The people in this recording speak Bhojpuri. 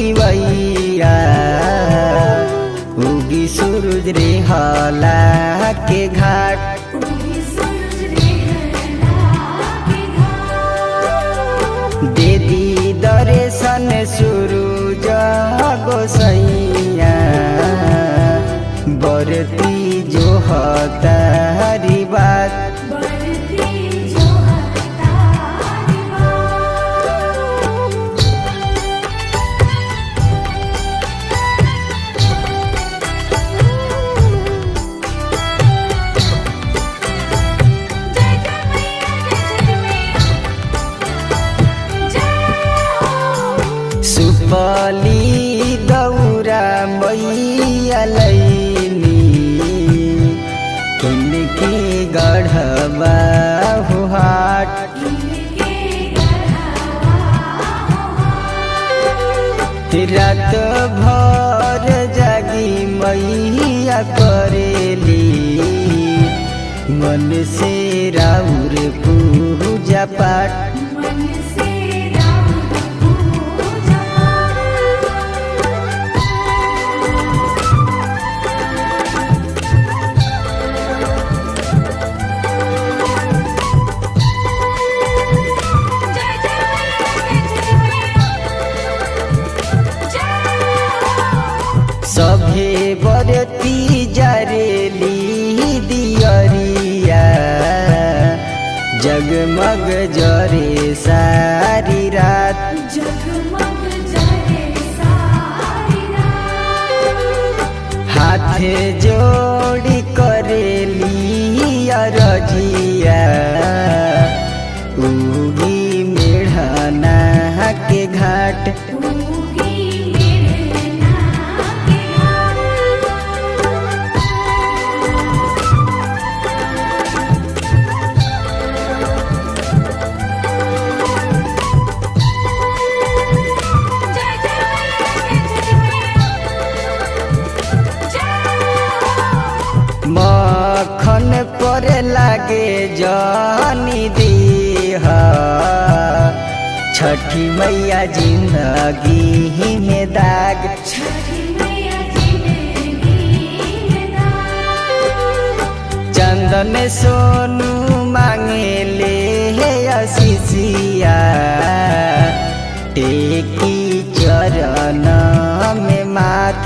तिवैया उगी सूरज रे हला के घाट। दे दी दर्शन सूरज गोसैया बरती जो हतारी बात। सुपली दौरा मैया लैनी इनके गढ़वा हो हाट। रात भर जागी मैया करेली मन से राउर पूजा पाठ। सभे बरती जरेली दियरिया जगमग जरे सारी रात। हाथ जोड़ी करेली अरजिया उगी मेढ़ना के घाट। मखन पर लागे जानी दीहा छठी मैया जिंदगी में दाग। चंदन सोनू मांगे ले आशीषिया टेकी चरण में माथ।